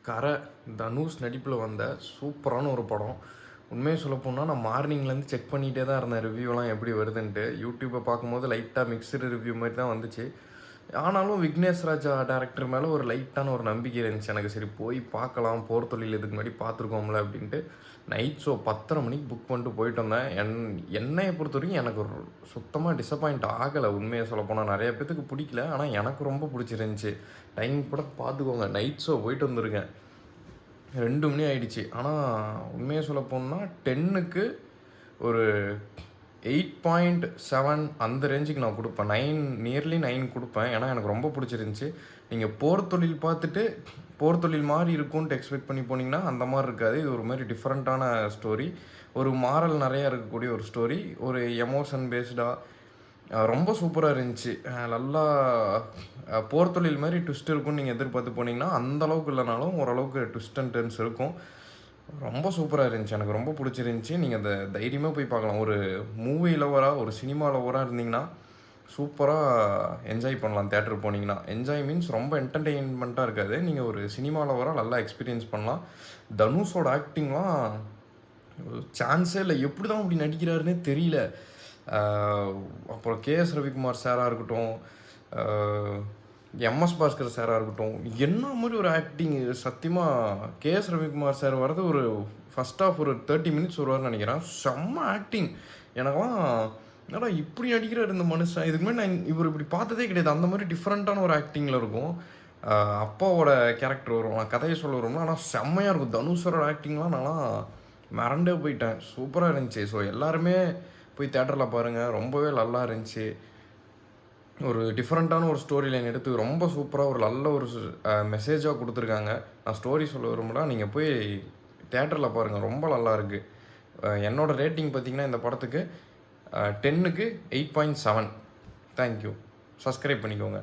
கரை தனுஷ் நடிப்பில் வந்த சூப்பரான ஒரு படம். உண்மையை சொல்லப்போனால் நான் மார்னிங்லேருந்து செக் பண்ணிகிட்டே தான் இருந்தேன் ரிவ்யூலாம் எப்படி வருதுன்ட்டு. யூடியூப்பை பார்க்கும்போது லைட்டாக மிக்சடு ரிவ்யூ மாதிரி தான் வந்துச்சு. ஆனாலும் விக்னேஷ் ராஜா டேரக்டர் மேலே ஒரு லைட்டான ஒரு நம்பிக்கை இருந்துச்சு எனக்கு. சரி போய் பார்க்கலாம், போர் தொழில் இதுக்கு முன்னாடி பார்த்துருக்கோம்ல அப்படின்ட்டு நைட் ஷோ 10:30 மணிக்கு புக் பண்ணிட்டு போயிட்டு வந்தேன். என்னையை பொறுத்த வரைக்கும் எனக்கு ஒரு சுத்தமாக டிசப்பாயிண்ட் ஆகலை. உண்மையை சொல்லப்போனால் நிறைய பேத்துக்கு பிடிக்கல, ஆனால் எனக்கு ரொம்ப பிடிச்சிருந்துச்சி. டைம் கூட பார்த்துக்கோங்க, நைட் ஷோ போயிட்டு வந்திருக்கேன். 2 மணி ஆகிடுச்சு. ஆனால் உண்மையை சொல்லப்போனால் 10க்கு ஒரு 8.7 அந்த ரேஞ்சுக்கு நான் கொடுப்பேன். 9 கொடுப்பேன். ஏன்னா எனக்கு ரொம்ப பிடிச்சிருந்துச்சி. நீங்கள் போர் தொழில் பார்த்துட்டு போர் தொழில் மாதிரி இருக்கும்ன்ட்டு எக்ஸ்பெக்ட் பண்ணி போனீங்கன்னா அந்த மாதிரி இருக்காது. இது ஒரு மாதிரி டிஃப்ரெண்ட்டான ஸ்டோரி. ஒரு மாரல் நிறையா இருக்கக்கூடிய ஒரு ஸ்டோரி. ஒரு எமோஷன் பேஸ்டாக ரொம்ப சூப்பராக இருந்துச்சு. நல்லா போர் தொழில் மாதிரி ட்விஸ்ட் இருக்கும்னு நீங்கள் எதிர்பார்த்து போனீங்கன்னா அந்தளவுக்கு இல்லைனாலும் ஓரளவுக்கு ட்விஸ்ட் அண்ட் டர்ன்ஸ் இருக்கும். ரொம்ப சூப்பராக இருந்துச்சு. எனக்கு ரொம்ப பிடிச்சிருந்துச்சி. நீங்கள் அந்த தைரியமாக போய் பார்க்கலாம். ஒரு மூவி லவராக, ஒரு சினிமா லவராக இருந்தீங்கன்னா சூப்பராக என்ஜாய் பண்ணலாம். தேட்டருக்கு போனீங்கன்னா என்ஜாய் மீன்ஸ் ரொம்ப என்டர்டெயின்மெண்ட்டாக இருக்காது. நீங்கள் ஒரு சினிமா லவராக நல்லா எக்ஸ்பீரியன்ஸ் பண்ணலாம். தனுஷோட ஆக்டிங்லாம் சான்ஸே இல்லை. எப்படி தான் அப்படி நடிக்கிறாருன்னே தெரியல. அப்புறம் கேஎஸ் ரவிக்குமார் சாராக இருக்கட்டும், எம்எஸ் பாஸ்கர் சாராக இருக்கட்டும், என்ன மாதிரி ஒரு ஆக்டிங். சத்தியமாக கேஎஸ் ரவிக்குமார் சார் வரது ஒரு ஃபஸ்ட் ஆஃப் ஒரு 30 மினிட்ஸ் வருவார்னு நினைக்கிறேன். செம்ம ஆக்டிங். எனக்கெல்லாம் என்னடா இப்படி நடிக்கிறார் இந்த மனுஷன். இதுக்கு முன்னாடி நான் இவர் இப்படி பார்த்ததே கிடையாது. அந்த மாதிரி டிஃப்ரெண்ட்டான ஒரு ஆக்டிங்கில் இருக்கும். அப்பாவோட கேரக்டர் வரும், நான் கதையை சொல்ல வரும்னா, ஆனால் செம்மையாக இருக்கும். தனுஷரோட ஆக்டிங்லாம் நான்லாம் மறண்டே போயிட்டேன். சூப்பராக இருந்துச்சு. ஸோ எல்லாருமே போய் தேட்டரில் பாருங்கள். ரொம்பவே நல்லா இருந்துச்சு. ஒரு டிஃப்ரெண்ட்டான ஒரு ஸ்டோரி லைன் எடுத்து ரொம்ப சூப்பராக ஒரு நல்ல ஒரு மெசேஜாக கொடுத்துருக்காங்க. நான் ஸ்டோரி சொல்ல விரும்பல, நீங்கள் போய் தேட்டரில் பாருங்கள். ரொம்ப நல்லாயிருக்கு. என்னோடய ரேட்டிங் பார்த்திங்கன்னா இந்த படத்துக்கு 10க்கு 8.7. தேங்க்யூ. சப்ஸ்கிரைப் பண்ணிக்கோங்க.